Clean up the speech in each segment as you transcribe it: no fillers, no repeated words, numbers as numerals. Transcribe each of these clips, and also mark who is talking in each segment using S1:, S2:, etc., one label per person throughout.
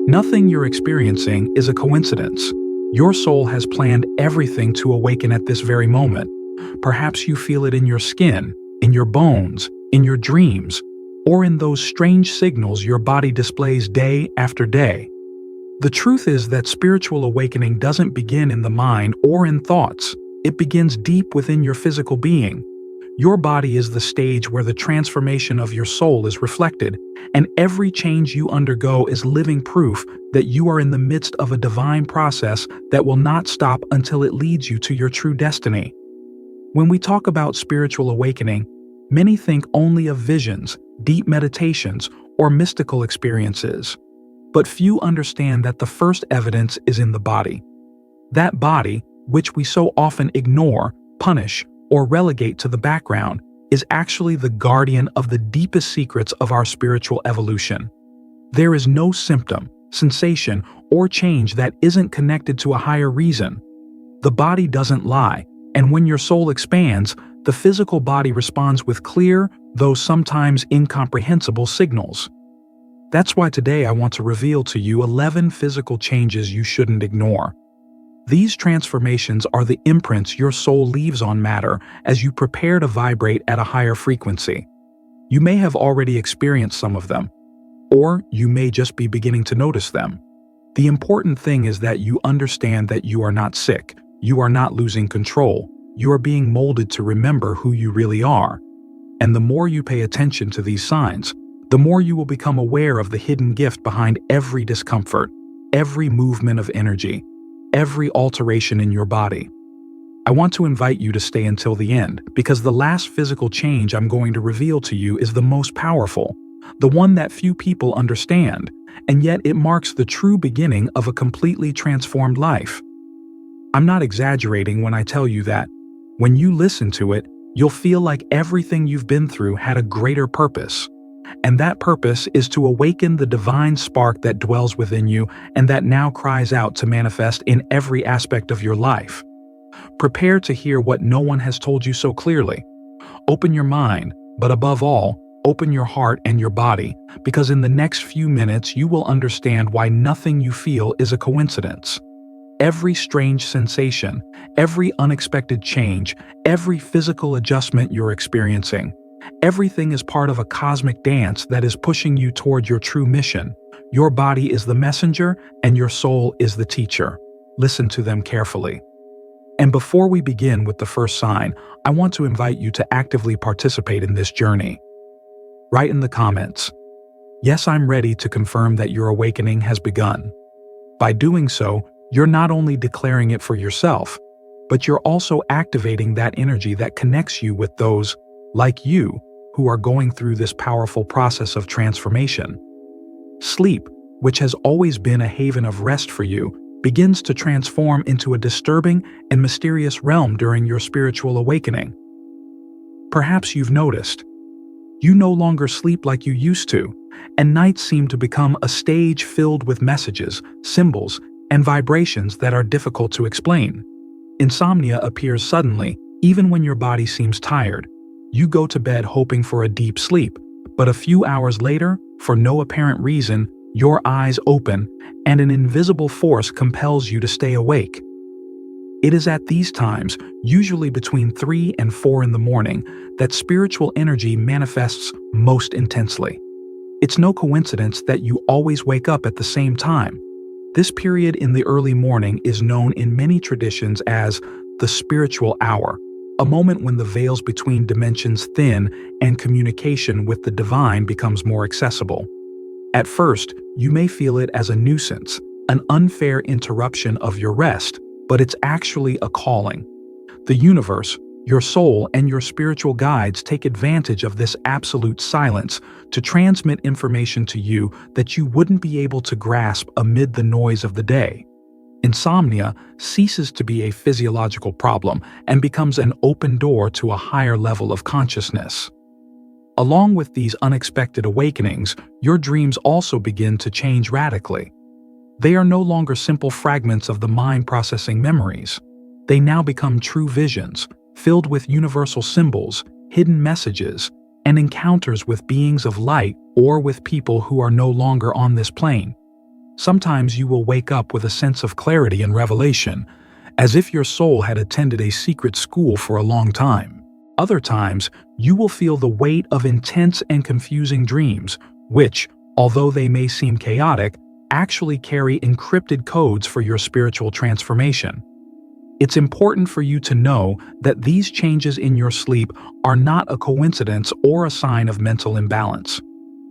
S1: Nothing you're experiencing is a coincidence. Your soul has planned everything to awaken at this very moment. Perhaps you feel it in your skin, in your bones, in your dreams, or in those strange signals your body displays day after day. The truth is that spiritual awakening doesn't begin in the mind or in thoughts. It begins deep within your physical being. Your body is the stage where the transformation of your soul is reflected, and every change you undergo is living proof that you are in the midst of a divine process that will not stop until it leads you to your true destiny. When we talk about spiritual awakening, many think only of visions, deep meditations, or mystical experiences. But few understand that the first evidence is in the body. That body, which we so often ignore, punish, or relegate to the background, is actually the guardian of the deepest secrets of our spiritual evolution. There is no symptom, sensation, or change that isn't connected to a higher reason. The body doesn't lie, and when your soul expands, the physical body responds with clear, though sometimes incomprehensible signals. That's why today I want to reveal to you 11 physical changes you shouldn't ignore. These transformations are the imprints your soul leaves on matter as you prepare to vibrate at a higher frequency. You may have already experienced some of them, or you may just be beginning to notice them. The important thing is that you understand that you are not sick, you are not losing control, you are being molded to remember who you really are. And the more you pay attention to these signs, the more you will become aware of the hidden gift behind every discomfort, every movement of energy, every alteration in your body. I want to invite you to stay until the end, because the last physical change I'm going to reveal to you is the most powerful, the one that few people understand, and yet it marks the true beginning of a completely transformed life. I'm not exaggerating when I tell you that, when you listen to it, you'll feel like everything you've been through had a greater purpose. And that purpose is to awaken the divine spark that dwells within you and that now cries out to manifest in every aspect of your life. Prepare to hear what no one has told you so clearly. Open your mind, but above all, open your heart and your body, because in the next few minutes you will understand why nothing you feel is a coincidence. Every strange sensation, every unexpected change, every physical adjustment you're experiencing, everything is part of a cosmic dance that is pushing you toward your true mission. Your body is the messenger and your soul is the teacher. Listen to them carefully. And before we begin with the first sign, I want to invite you to actively participate in this journey. Write in the comments, "Yes, I'm ready," to confirm that your awakening has begun. By doing so, you're not only declaring it for yourself, but you're also activating that energy that connects you with those, like you, who are going through this powerful process of transformation. Sleep, which has always been a haven of rest for you, begins to transform into a disturbing and mysterious realm during your spiritual awakening. Perhaps you've noticed, you no longer sleep like you used to, and nights seem to become a stage filled with messages, symbols, and vibrations that are difficult to explain. Insomnia appears suddenly, even when your body seems tired. You go to bed hoping for a deep sleep, but a few hours later, for no apparent reason, your eyes open and an invisible force compels you to stay awake. It is at these times, usually between 3 and 4 in the morning, that spiritual energy manifests most intensely. It's no coincidence that you always wake up at the same time. This period in the early morning is known in many traditions as the spiritual hour, a moment when the veils between dimensions thin and communication with the divine becomes more accessible. At first, you may feel it as a nuisance, an unfair interruption of your rest, but it's actually a calling. The universe, your soul, and your spiritual guides take advantage of this absolute silence to transmit information to you that you wouldn't be able to grasp amid the noise of the day. Insomnia ceases to be a physiological problem and becomes an open door to a higher level of consciousness. Along with these unexpected awakenings, your dreams also begin to change radically. They are no longer simple fragments of the mind processing memories. They now become true visions, filled with universal symbols, hidden messages, and encounters with beings of light or with people who are no longer on this plane. Sometimes you will wake up with a sense of clarity and revelation, as if your soul had attended a secret school for a long time. Other times, you will feel the weight of intense and confusing dreams, which, although they may seem chaotic, actually carry encrypted codes for your spiritual transformation. It's important for you to know that these changes in your sleep are not a coincidence or a sign of mental imbalance.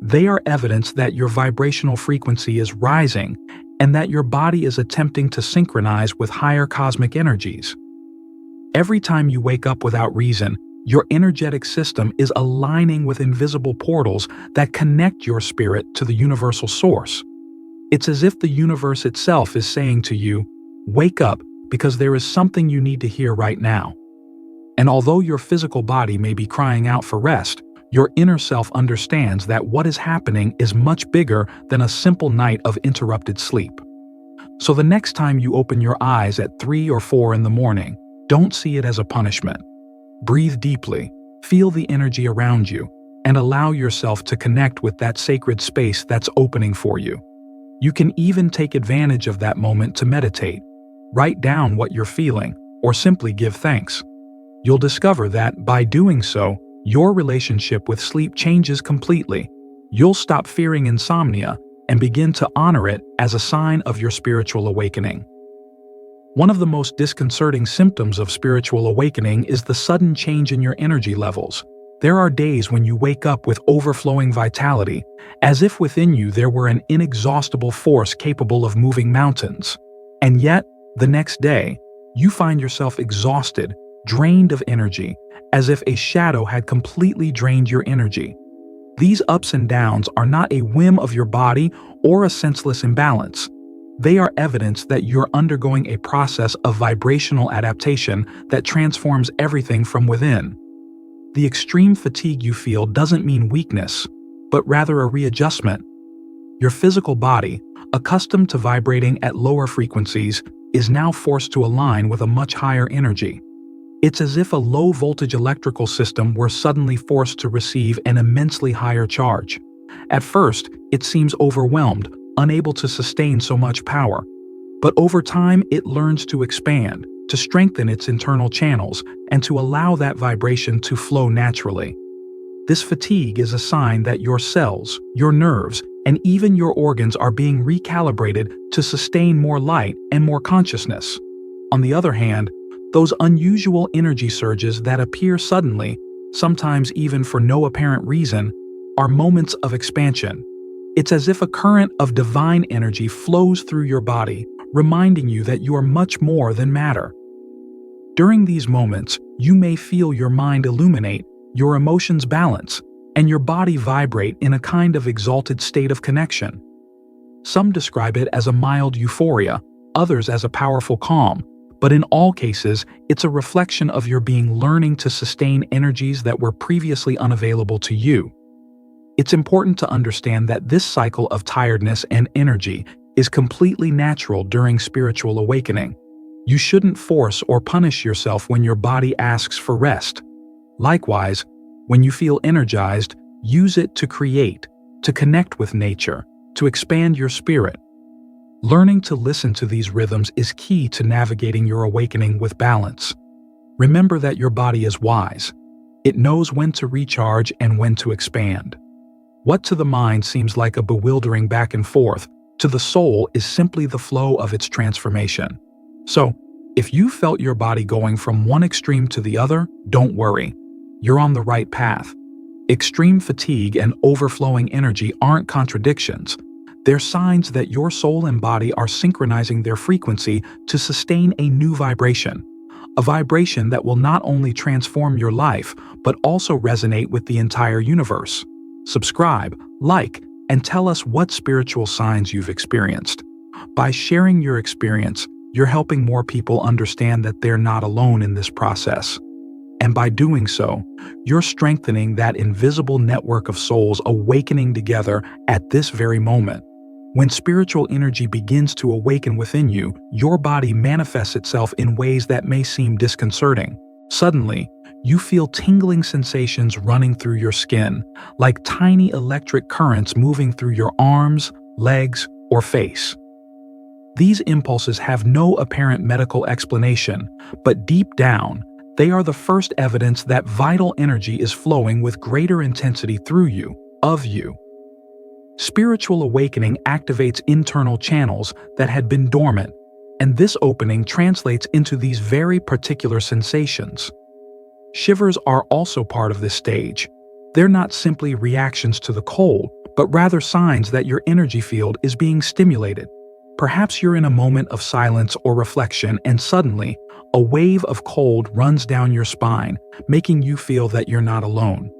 S1: They are evidence that your vibrational frequency is rising and that your body is attempting to synchronize with higher cosmic energies. Every time you wake up without reason, your energetic system is aligning with invisible portals that connect your spirit to the universal source. It's as if the universe itself is saying to you, "Wake up, because there is something you need to hear right now." And although your physical body may be crying out for rest, your inner self understands that what is happening is much bigger than a simple night of interrupted sleep. So the next time you open your eyes at 3 or 4 in the morning, don't see it as a punishment. Breathe deeply, feel the energy around you, and allow yourself to connect with that sacred space that's opening for you. You can even take advantage of that moment to meditate. Write down what you're feeling, or simply give thanks. You'll discover that, by doing so, your relationship with sleep changes completely. You'll stop fearing insomnia and begin to honor it as a sign of your spiritual awakening. One of the most disconcerting symptoms of spiritual awakening is the sudden change in your energy levels. There are days when you wake up with overflowing vitality, as if within you there were an inexhaustible force capable of moving mountains. And yet, the next day, you find yourself exhausted, drained of energy, as if a shadow had completely drained your energy. These ups and downs are not a whim of your body or a senseless imbalance. They are evidence that you're undergoing a process of vibrational adaptation that transforms everything from within. The extreme fatigue you feel doesn't mean weakness, but rather a readjustment. Your physical body, accustomed to vibrating at lower frequencies, is now forced to align with a much higher energy. It's as if a low-voltage electrical system were suddenly forced to receive an immensely higher charge. At first, it seems overwhelmed, unable to sustain so much power. But over time, it learns to expand, to strengthen its internal channels, and to allow that vibration to flow naturally. This fatigue is a sign that your cells, your nerves, and even your organs are being recalibrated to sustain more light and more consciousness. On the other hand, those unusual energy surges that appear suddenly, sometimes even for no apparent reason, are moments of expansion. It's as if a current of divine energy flows through your body, reminding you that you are much more than matter. During these moments, you may feel your mind illuminate, your emotions balance, and your body vibrate in a kind of exalted state of connection. Some describe it as a mild euphoria, others as a powerful calm, but in all cases, it's a reflection of your being learning to sustain energies that were previously unavailable to you. It's important to understand that this cycle of tiredness and energy is completely natural during spiritual awakening. You shouldn't force or punish yourself when your body asks for rest. Likewise, when you feel energized, use it to create, to connect with nature, to expand your spirit. Learning to listen to these rhythms is key to navigating your awakening with balance. Remember that your body is wise. It knows when to recharge and when to expand. What to the mind seems like a bewildering back and forth, to the soul is simply the flow of its transformation. So, if you felt your body going from one extreme to the other, don't worry. You're on the right path. Extreme fatigue and overflowing energy aren't contradictions. They're signs that your soul and body are synchronizing their frequency to sustain a new vibration. A vibration that will not only transform your life, but also resonate with the entire universe. Subscribe, like, and tell us what spiritual signs you've experienced. By sharing your experience, you're helping more people understand that they're not alone in this process. And by doing so, you're strengthening that invisible network of souls awakening together at this very moment. When spiritual energy begins to awaken within you, your body manifests itself in ways that may seem disconcerting. Suddenly, you feel tingling sensations running through your skin, like tiny electric currents moving through your arms, legs, or face. These impulses have no apparent medical explanation, but deep down, they are the first evidence that vital energy is flowing with greater intensity through you, of you. Spiritual awakening activates internal channels that had been dormant, and this opening translates into these very particular sensations. Shivers are also part of this stage. They're not simply reactions to the cold, but rather signs that your energy field is being stimulated. Perhaps you're in a moment of silence or reflection, and suddenly, a wave of cold runs down your spine, making you feel that you're not alone.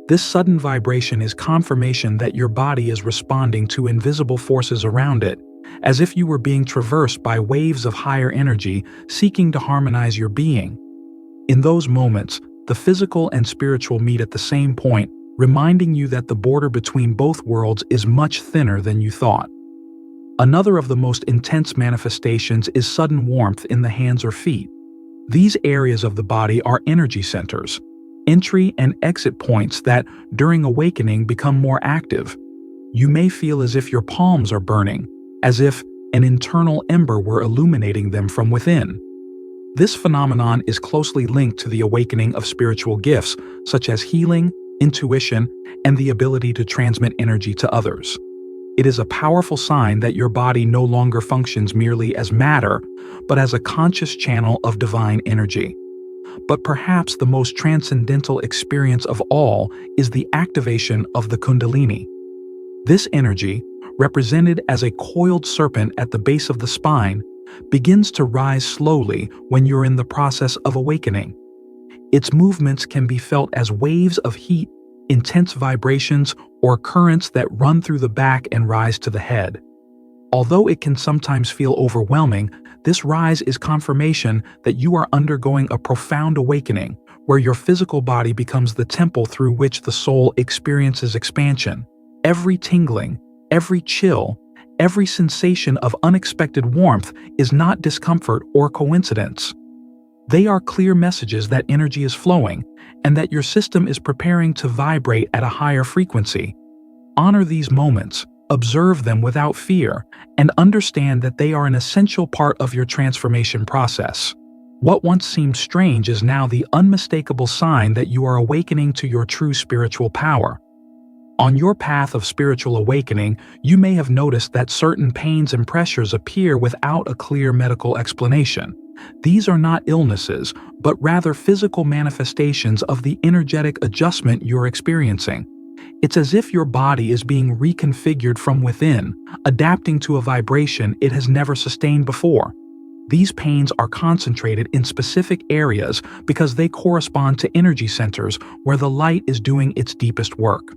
S1: This sudden vibration is confirmation that your body is responding to invisible forces around it, as if you were being traversed by waves of higher energy seeking to harmonize your being. In those moments, the physical and spiritual meet at the same point, reminding you that the border between both worlds is much thinner than you thought. Another of the most intense manifestations is sudden warmth in the hands or feet. These areas of the body are energy centers, entry and exit points that, during awakening, become more active. You may feel as if your palms are burning, as if an internal ember were illuminating them from within. This phenomenon is closely linked to the awakening of spiritual gifts, such as healing, intuition, and the ability to transmit energy to others. It is a powerful sign that your body no longer functions merely as matter, but as a conscious channel of divine energy. But perhaps the most transcendental experience of all is the activation of the Kundalini. This energy, represented as a coiled serpent at the base of the spine, begins to rise slowly when you're in the process of awakening. Its movements can be felt as waves of heat, intense vibrations, or currents that run through the back and rise to the head. Although it can sometimes feel overwhelming, this rise is confirmation that you are undergoing a profound awakening, where your physical body becomes the temple through which the soul experiences expansion. Every tingling, every chill, every sensation of unexpected warmth is not discomfort or coincidence. They are clear messages that energy is flowing and that your system is preparing to vibrate at a higher frequency. Honor these moments, observe them without fear, and understand that they are an essential part of your transformation process. What once seemed strange is now the unmistakable sign that you are awakening to your true spiritual power. On your path of spiritual awakening, you may have noticed that certain pains and pressures appear without a clear medical explanation. These are not illnesses, but rather physical manifestations of the energetic adjustment you're experiencing. It's as if your body is being reconfigured from within, adapting to a vibration it has never sustained before. These pains are concentrated in specific areas because they correspond to energy centers where the light is doing its deepest work.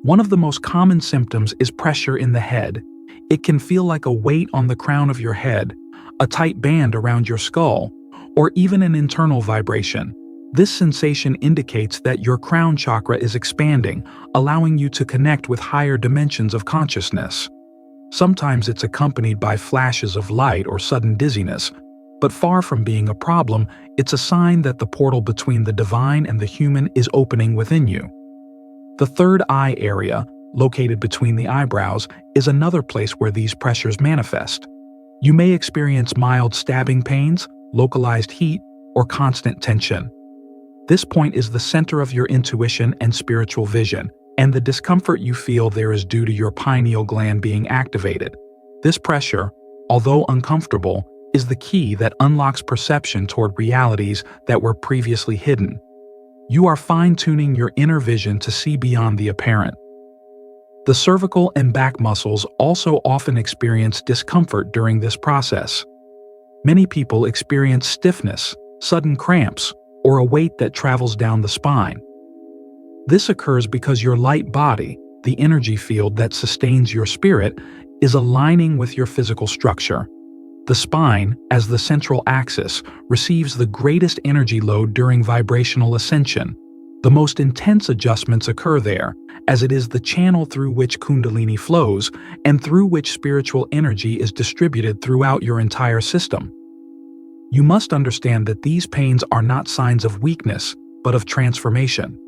S1: One of the most common symptoms is pressure in the head. It can feel like a weight on the crown of your head, a tight band around your skull, or even an internal vibration. This sensation indicates that your crown chakra is expanding, allowing you to connect with higher dimensions of consciousness. Sometimes it's accompanied by flashes of light or sudden dizziness, but far from being a problem, it's a sign that the portal between the divine and the human is opening within you. The third eye area, located between the eyebrows, is another place where these pressures manifest. You may experience mild stabbing pains, localized heat, or constant tension. This point is the center of your intuition and spiritual vision, and the discomfort you feel there is due to your pineal gland being activated. This pressure, although uncomfortable, is the key that unlocks perception toward realities that were previously hidden. You are fine-tuning your inner vision to see beyond the apparent. The cervical and back muscles also often experience discomfort during this process. Many people experience stiffness, sudden cramps, or a weight that travels down the spine. This occurs because your light body, the energy field that sustains your spirit, is aligning with your physical structure. The spine, as the central axis, receives the greatest energy load during vibrational ascension. The most intense adjustments occur there, as it is the channel through which Kundalini flows and through which spiritual energy is distributed throughout your entire system. You must understand that these pains are not signs of weakness, but of transformation.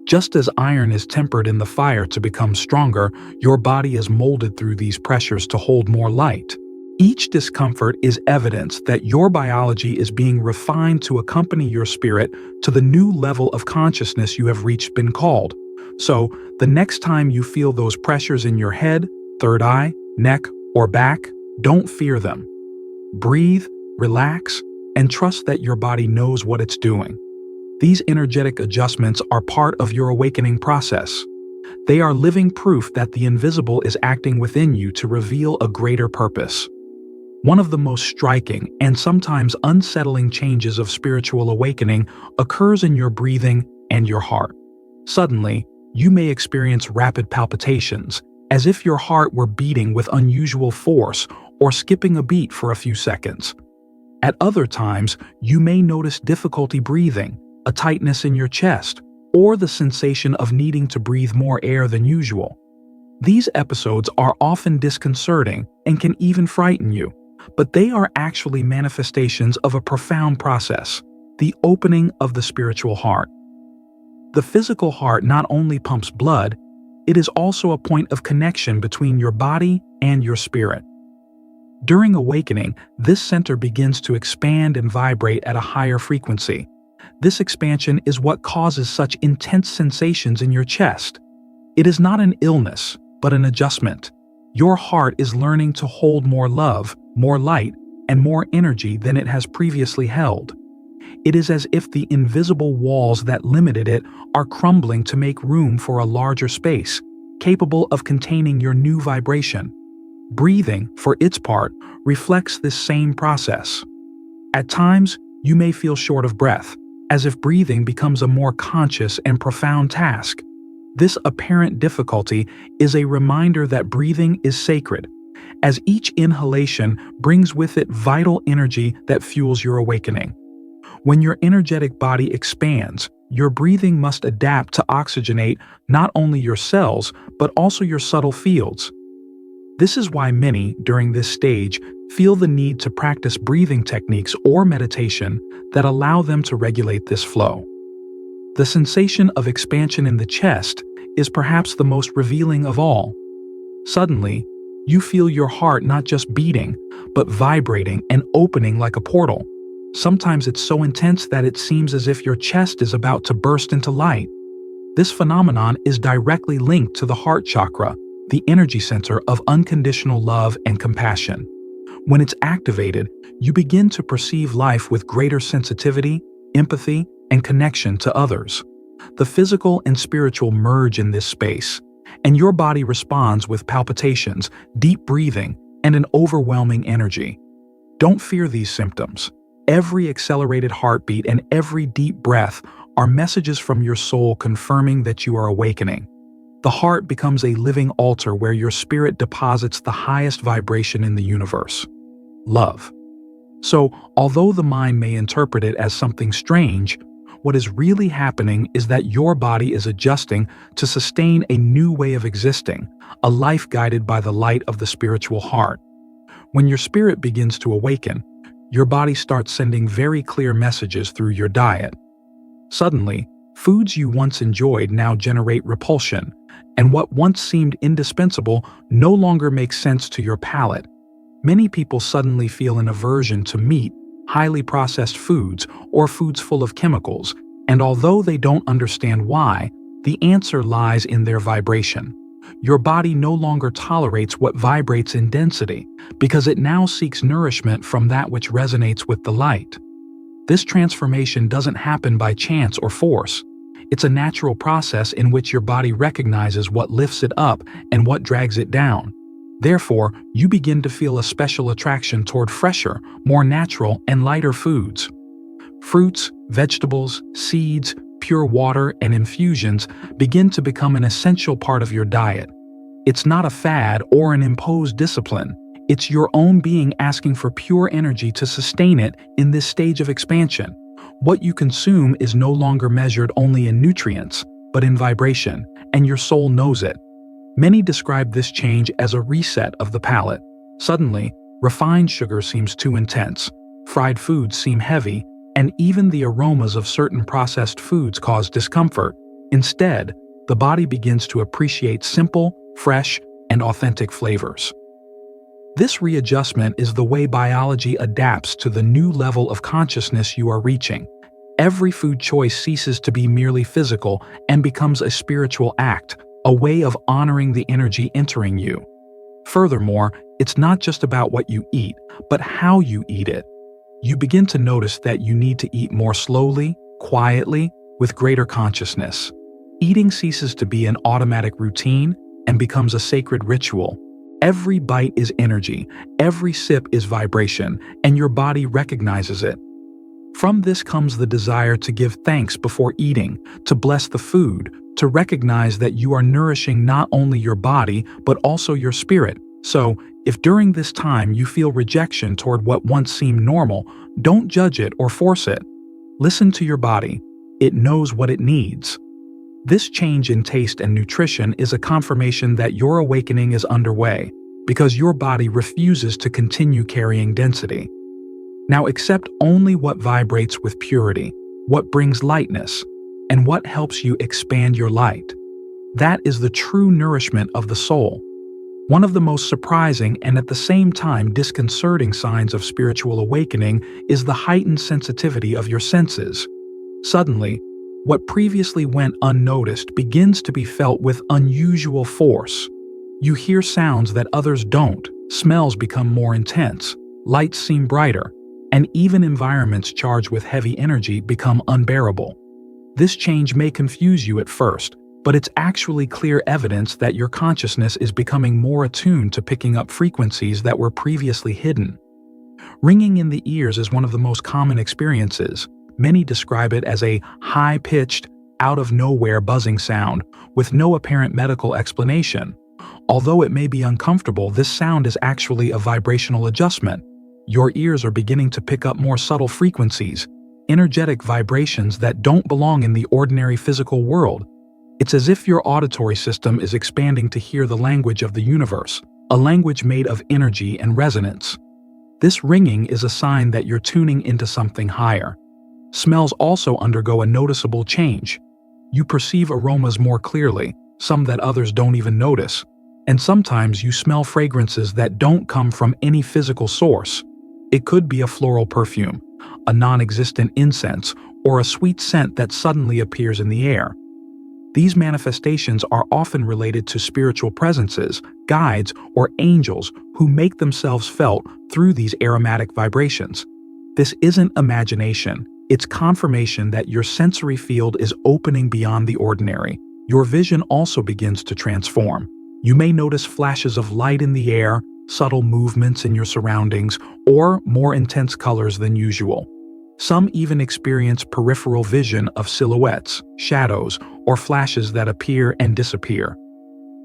S1: Just as iron is tempered in the fire to become stronger, your body is molded through these pressures to hold more light. Each discomfort is evidence that your biology is being refined to accompany your spirit to the new level of consciousness you have reached been called. So, the next time you feel those pressures in your head, third eye, neck, or back, don't fear them. Breathe, relax, and trust that your body knows what it's doing. These energetic adjustments are part of your awakening process. They are living proof that the invisible is acting within you to reveal a greater purpose. One of the most striking and sometimes unsettling changes of spiritual awakening occurs in your breathing and your heart. Suddenly, you may experience rapid palpitations, as if your heart were beating with unusual force or skipping a beat for a few seconds. At other times, you may notice difficulty breathing, a tightness in your chest, or the sensation of needing to breathe more air than usual. These episodes are often disconcerting and can even frighten you, but they are actually manifestations of a profound process, the opening of the spiritual heart. The physical heart not only pumps blood, it is also a point of connection between your body and your spirit. During awakening, this center begins to expand and vibrate at a higher frequency. This expansion is what causes such intense sensations in your chest. It is not an illness, but an adjustment. Your heart is learning to hold more love, more light, and more energy than it has previously held. It is as if the invisible walls that limited it are crumbling to make room for a larger space, capable of containing your new vibration. Breathing, for its part, reflects this same process. At times, you may feel short of breath, as if breathing becomes a more conscious and profound task. This apparent difficulty is a reminder that breathing is sacred, as each inhalation brings with it vital energy that fuels your awakening. When your energetic body expands, your breathing must adapt to oxygenate not only your cells, but also your subtle fields. This is why many, during this stage, feel the need to practice breathing techniques or meditation that allow them to regulate this flow. The sensation of expansion in the chest is perhaps the most revealing of all. Suddenly, you feel your heart not just beating, but vibrating and opening like a portal. Sometimes it's so intense that it seems as if your chest is about to burst into light. This phenomenon is directly linked to the heart chakra, the energy center of unconditional love and compassion. When it's activated, you begin to perceive life with greater sensitivity, empathy, and connection to others. The physical and spiritual merge in this space, and your body responds with palpitations, deep breathing, and an overwhelming energy. Don't fear these symptoms. Every accelerated heartbeat and every deep breath are messages from your soul confirming that you are awakening. The heart becomes a living altar where your spirit deposits the highest vibration in the universe: love. So, although the mind may interpret it as something strange, what is really happening is that your body is adjusting to sustain a new way of existing, a life guided by the light of the spiritual heart. When your spirit begins to awaken, your body starts sending very clear messages through your diet. Suddenly, foods you once enjoyed now generate repulsion, and what once seemed indispensable no longer makes sense to your palate. Many people suddenly feel an aversion to meat, highly processed foods, or foods full of chemicals, and although they don't understand why, the answer lies in their vibration. Your body no longer tolerates what vibrates in density, because it now seeks nourishment from that which resonates with the light. This transformation doesn't happen by chance or force. It's a natural process in which your body recognizes what lifts it up and what drags it down. Therefore, you begin to feel a special attraction toward fresher, more natural, and lighter foods. Fruits, vegetables, seeds, pure water, and infusions begin to become an essential part of your diet. It's not a fad or an imposed discipline. It's your own being asking for pure energy to sustain it in this stage of expansion. What you consume is no longer measured only in nutrients, but in vibration, and your soul knows it. Many describe this change as a reset of the palate. Suddenly, refined sugar seems too intense, fried foods seem heavy, and even the aromas of certain processed foods cause discomfort. Instead, the body begins to appreciate simple, fresh, and authentic flavors. This readjustment is the way biology adapts to the new level of consciousness you are reaching. Every food choice ceases to be merely physical and becomes a spiritual act, a way of honoring the energy entering you. Furthermore, it's not just about what you eat, but how you eat it. You begin to notice that you need to eat more slowly, quietly, with greater consciousness. Eating ceases to be an automatic routine and becomes a sacred ritual. Every bite is energy, every sip is vibration, and your body recognizes it. From this comes the desire to give thanks before eating, to bless the food, to recognize that you are nourishing not only your body, but also your spirit. So, if during this time you feel rejection toward what once seemed normal, don't judge it or force it. Listen to your body. It knows what it needs. This change in taste and nutrition is a confirmation that your awakening is underway, because your body refuses to continue carrying density. Now accept only what vibrates with purity, what brings lightness, and what helps you expand your light. That is the true nourishment of the soul. One of the most surprising and at the same time disconcerting signs of spiritual awakening is the heightened sensitivity of your senses. Suddenly, what previously went unnoticed begins to be felt with unusual force. You hear sounds that others don't, smells become more intense, lights seem brighter, and even environments charged with heavy energy become unbearable. This change may confuse you at first, but it's actually clear evidence that your consciousness is becoming more attuned to picking up frequencies that were previously hidden. Ringing in the ears is one of the most common experiences. Many describe it as a high-pitched, out-of-nowhere buzzing sound with no apparent medical explanation. Although it may be uncomfortable, this sound is actually a vibrational adjustment. Your ears are beginning to pick up more subtle frequencies, energetic vibrations that don't belong in the ordinary physical world. It's as if your auditory system is expanding to hear the language of the universe, a language made of energy and resonance. This ringing is a sign that you're tuning into something higher. Smells also undergo a noticeable change. You perceive aromas more clearly, some that others don't even notice. And sometimes you smell fragrances that don't come from any physical source. It could be a floral perfume, a non-existent incense, or a sweet scent that suddenly appears in the air. These manifestations are often related to spiritual presences, guides, or angels who make themselves felt through these aromatic vibrations. This isn't imagination. It's confirmation that your sensory field is opening beyond the ordinary. Your vision also begins to transform. You may notice flashes of light in the air, subtle movements in your surroundings, or more intense colors than usual. Some even experience peripheral vision of silhouettes, shadows, or flashes that appear and disappear.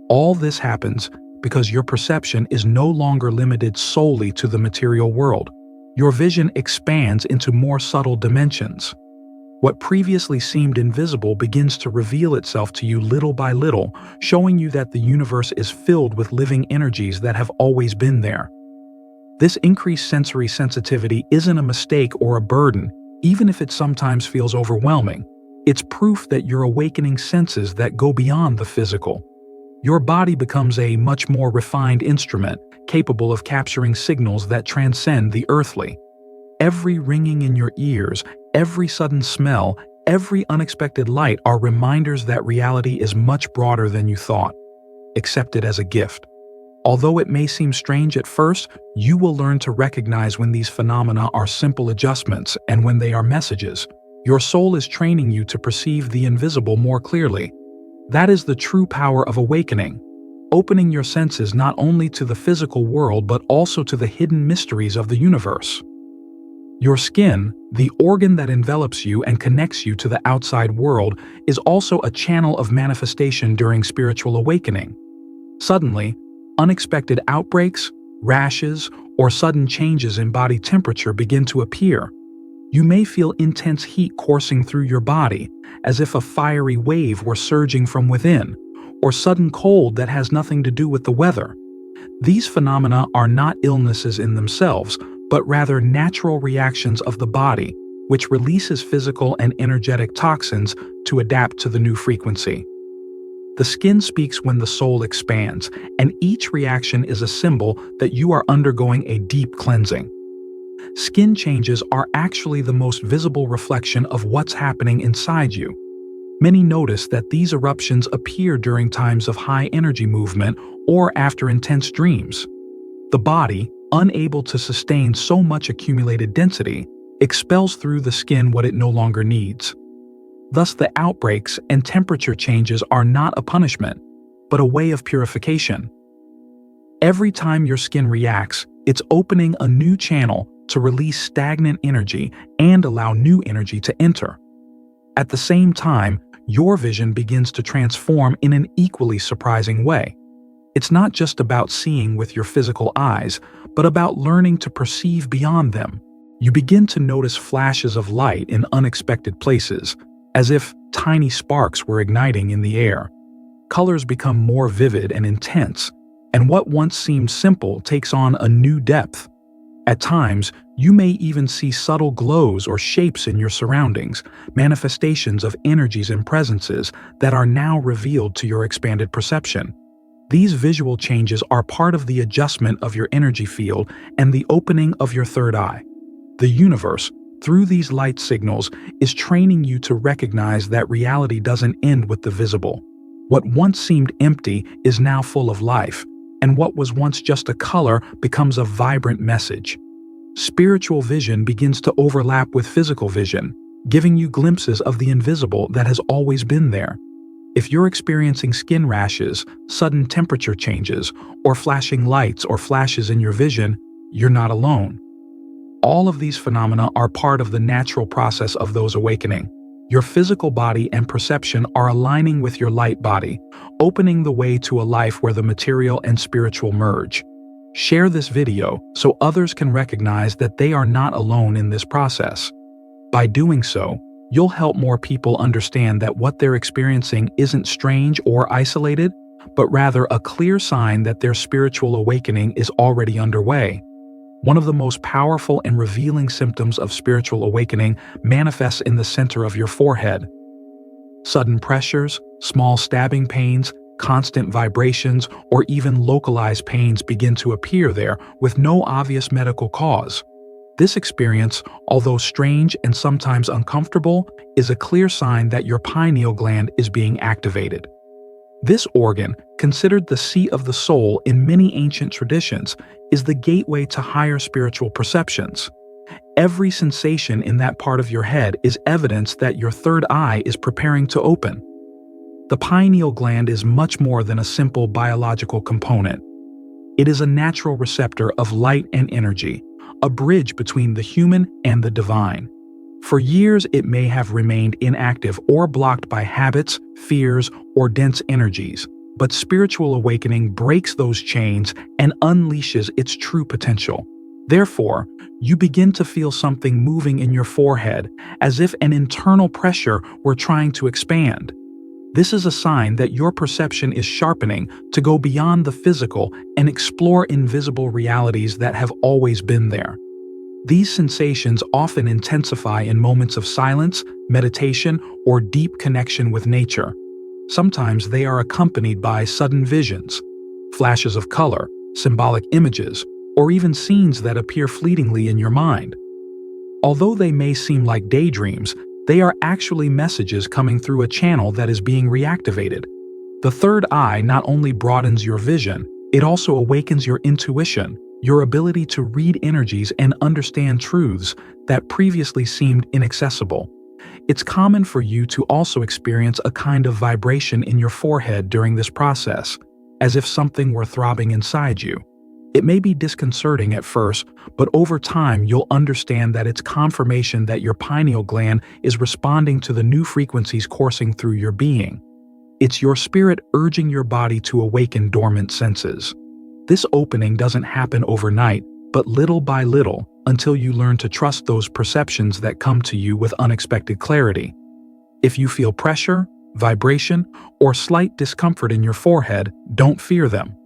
S1: All this happens because your perception is no longer limited solely to the material world. Your vision expands into more subtle dimensions. What previously seemed invisible begins to reveal itself to you little by little, showing you that the universe is filled with living energies that have always been there. This increased sensory sensitivity isn't a mistake or a burden, even if it sometimes feels overwhelming. It's proof that you're awakening senses that go beyond the physical. Your body becomes a much more refined instrument, capable of capturing signals that transcend the earthly. Every ringing in your ears, every sudden smell, every unexpected light are reminders that reality is much broader than you thought. Accept it as a gift. Although it may seem strange at first, you will learn to recognize when these phenomena are simple adjustments and when they are messages. Your soul is training you to perceive the invisible more clearly. That is the true power of awakening, opening your senses not only to the physical world but also to the hidden mysteries of the universe. Your skin, the organ that envelops you and connects you to the outside world, is also a channel of manifestation during spiritual awakening. Suddenly, unexpected outbreaks, rashes, or sudden changes in body temperature begin to appear. You may feel intense heat coursing through your body, as if a fiery wave were surging from within, or sudden cold that has nothing to do with the weather. These phenomena are not illnesses in themselves, but rather natural reactions of the body, which releases physical and energetic toxins to adapt to the new frequency. The skin speaks when the soul expands, and each reaction is a symbol that you are undergoing a deep cleansing. Skin changes are actually the most visible reflection of what's happening inside you. Many notice that these eruptions appear during times of high energy movement or after intense dreams. The body, unable to sustain so much accumulated density, expels through the skin what it no longer needs. Thus, the outbreaks and temperature changes are not a punishment, but a way of purification. Every time your skin reacts, it's opening a new channel to release stagnant energy and allow new energy to enter. At the same time, your vision begins to transform in an equally surprising way. It's not just about seeing with your physical eyes, but about learning to perceive beyond them. You begin to notice flashes of light in unexpected places, as if tiny sparks were igniting in the air. Colors become more vivid and intense, and what once seemed simple takes on a new depth. At times, you may even see subtle glows or shapes in your surroundings, manifestations of energies and presences that are now revealed to your expanded perception. These visual changes are part of the adjustment of your energy field and the opening of your third eye. The universe, through these light signals, is training you to recognize that reality doesn't end with the visible. What once seemed empty is now full of life, and what was once just a color becomes a vibrant message. Spiritual vision begins to overlap with physical vision, giving you glimpses of the invisible that has always been there. If you're experiencing skin rashes, sudden temperature changes, or flashing lights or flashes in your vision, you're not alone. All of these phenomena are part of the natural process of those awakening. Your physical body and perception are aligning with your light body, opening the way to a life where the material and spiritual merge. Share this video so others can recognize that they are not alone in this process. By doing so, you'll help more people understand that what they're experiencing isn't strange or isolated, but rather a clear sign that their spiritual awakening is already underway. One of the most powerful and revealing symptoms of spiritual awakening manifests in the center of your forehead. Sudden pressures, small stabbing pains, constant vibrations, or even localized pains begin to appear there with no obvious medical cause. This experience, although strange and sometimes uncomfortable, is a clear sign that your pineal gland is being activated. This organ, considered the seat of the soul in many ancient traditions, is the gateway to higher spiritual perceptions. Every sensation in that part of your head is evidence that your third eye is preparing to open. The pineal gland is much more than a simple biological component. It is a natural receptor of light and energy, a bridge between the human and the divine. For years, it may have remained inactive or blocked by habits, fears, or dense energies, but spiritual awakening breaks those chains and unleashes its true potential. Therefore, you begin to feel something moving in your forehead, as if an internal pressure were trying to expand. This is a sign that your perception is sharpening to go beyond the physical and explore invisible realities that have always been there. These sensations often intensify in moments of silence, meditation, or deep connection with nature. Sometimes they are accompanied by sudden visions, flashes of color, symbolic images, or even scenes that appear fleetingly in your mind. Although they may seem like daydreams, they are actually messages coming through a channel that is being reactivated. The third eye not only broadens your vision, it also awakens your intuition, your ability to read energies and understand truths that previously seemed inaccessible. It's common for you to also experience a kind of vibration in your forehead during this process, as if something were throbbing inside you. It may be disconcerting at first, but over time you'll understand that it's confirmation that your pineal gland is responding to the new frequencies coursing through your being. It's your spirit urging your body to awaken dormant senses. This opening doesn't happen overnight, but little by little, until you learn to trust those perceptions that come to you with unexpected clarity. If you feel pressure, vibration, or slight discomfort in your forehead, don't fear them.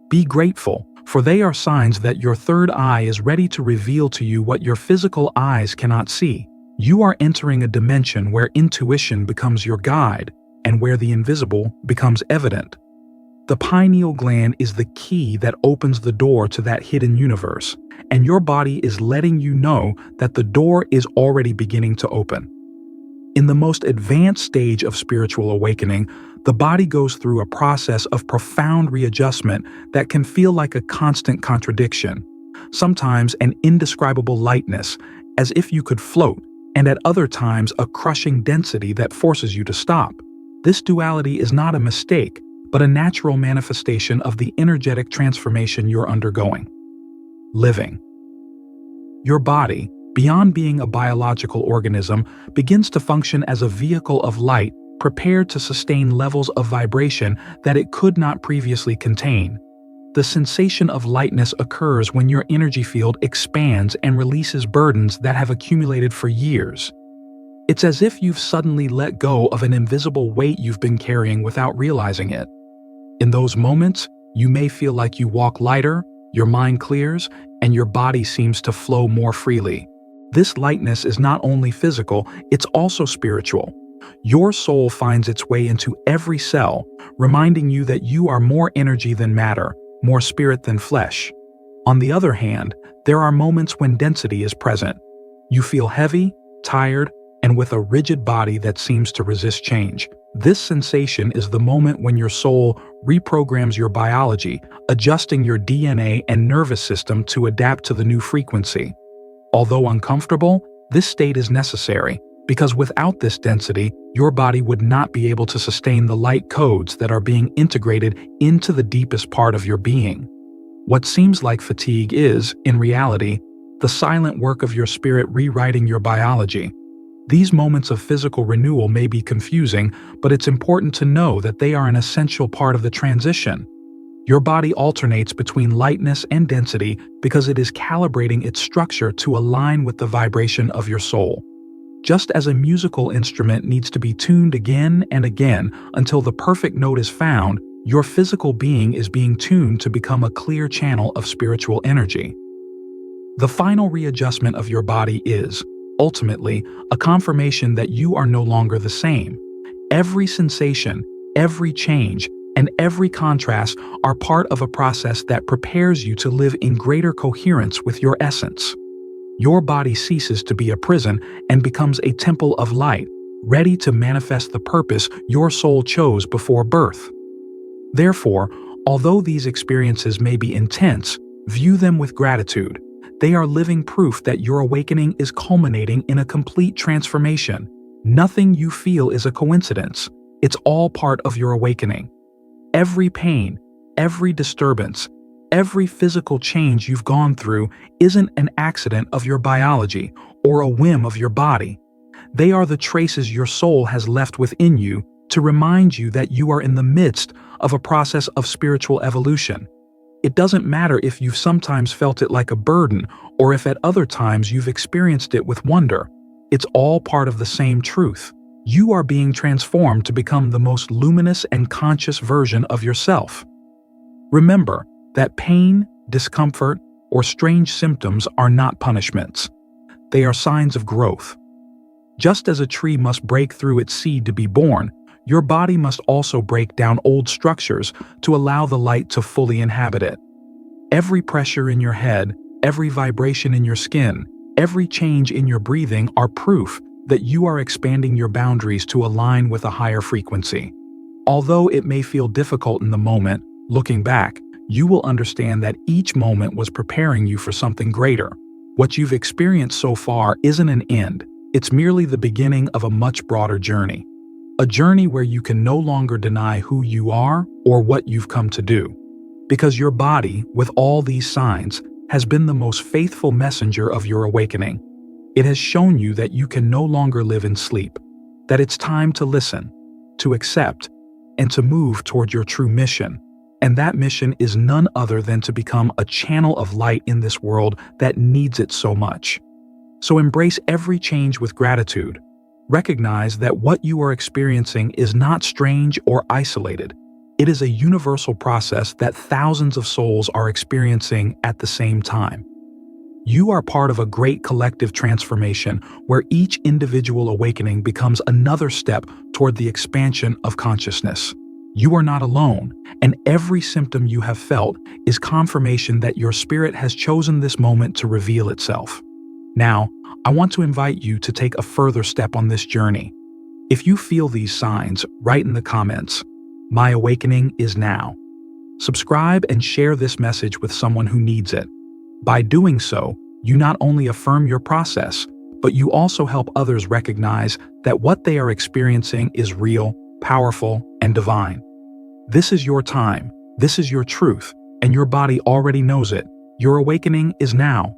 S1: Be grateful, for they are signs that your third eye is ready to reveal to you what your physical eyes cannot see. You are entering a dimension where intuition becomes your guide and where the invisible becomes evident. The pineal gland is the key that opens the door to that hidden universe, and your body is letting you know that the door is already beginning to open. In the most advanced stage of spiritual awakening, the body goes through a process of profound readjustment that can feel like a constant contradiction, sometimes an indescribable lightness, as if you could float, and at other times a crushing density that forces you to stop. This duality is not a mistake, but a natural manifestation of the energetic transformation you're undergoing. Living. Your body, beyond being a biological organism, begins to function as a vehicle of light prepared to sustain levels of vibration that it could not previously contain. The sensation of lightness occurs when your energy field expands and releases burdens that have accumulated for years. It's as if you've suddenly let go of an invisible weight you've been carrying without realizing it. In those moments, you may feel like you walk lighter, your mind clears, and your body seems to flow more freely. This lightness is not only physical, it's also spiritual. Your soul finds its way into every cell, reminding you that you are more energy than matter, more spirit than flesh. On the other hand, there are moments when density is present. You feel heavy, tired, and with a rigid body that seems to resist change. This sensation is the moment when your soul reprograms your biology, adjusting your DNA and nervous system to adapt to the new frequency. Although uncomfortable, this state is necessary, because without this density, your body would not be able to sustain the light codes that are being integrated into the deepest part of your being. What seems like fatigue is, in reality, the silent work of your spirit rewriting your biology. These moments of physical renewal may be confusing, but it's important to know that they are an essential part of the transition. Your body alternates between lightness and density because it is calibrating its structure to align with the vibration of your soul. Just as a musical instrument needs to be tuned again and again until the perfect note is found, your physical being is being tuned to become a clear channel of spiritual energy. The final readjustment of your body is, ultimately, a confirmation that you are no longer the same. Every sensation, every change, and every contrast are part of a process that prepares you to live in greater coherence with your essence. Your body ceases to be a prison and becomes a temple of light, ready to manifest the purpose your soul chose before birth. Therefore, although these experiences may be intense, view them with gratitude. They are living proof that your awakening is culminating in a complete transformation. Nothing you feel is a coincidence. It's all part of your awakening. Every pain, every disturbance, every physical change you've gone through isn't an accident of your biology or a whim of your body. They are the traces your soul has left within you to remind you that you are in the midst of a process of spiritual evolution. It doesn't matter if you've sometimes felt it like a burden or if at other times you've experienced it with wonder. It's all part of the same truth. You are being transformed to become the most luminous and conscious version of yourself. Remember that pain, discomfort, or strange symptoms are not punishments. They are signs of growth. Just as a tree must break through its seed to be born, your body must also break down old structures to allow the light to fully inhabit it. Every pressure in your head, every vibration in your skin, every change in your breathing are proof that you are expanding your boundaries to align with a higher frequency. Although it may feel difficult in the moment, looking back, you will understand that each moment was preparing you for something greater. What you've experienced so far isn't an end, it's merely the beginning of a much broader journey. A journey where you can no longer deny who you are or what you've come to do. Because your body, with all these signs, has been the most faithful messenger of your awakening. It has shown you that you can no longer live in sleep, that it's time to listen, to accept, and to move toward your true mission. And that mission is none other than to become a channel of light in this world that needs it so much. So embrace every change with gratitude. Recognize that what you are experiencing is not strange or isolated. It is a universal process that thousands of souls are experiencing at the same time. You are part of a great collective transformation where each individual awakening becomes another step toward the expansion of consciousness. You are not alone, and every symptom you have felt is confirmation that your spirit has chosen this moment to reveal itself. Now, I want to invite you to take a further step on this journey. If you feel these signs, write in the comments, "My awakening is now." Subscribe and share this message with someone who needs it. By doing so, you not only affirm your process, but you also help others recognize that what they are experiencing is real, powerful, and divine. This is your time, this is your truth, and your body already knows it. Your awakening is now.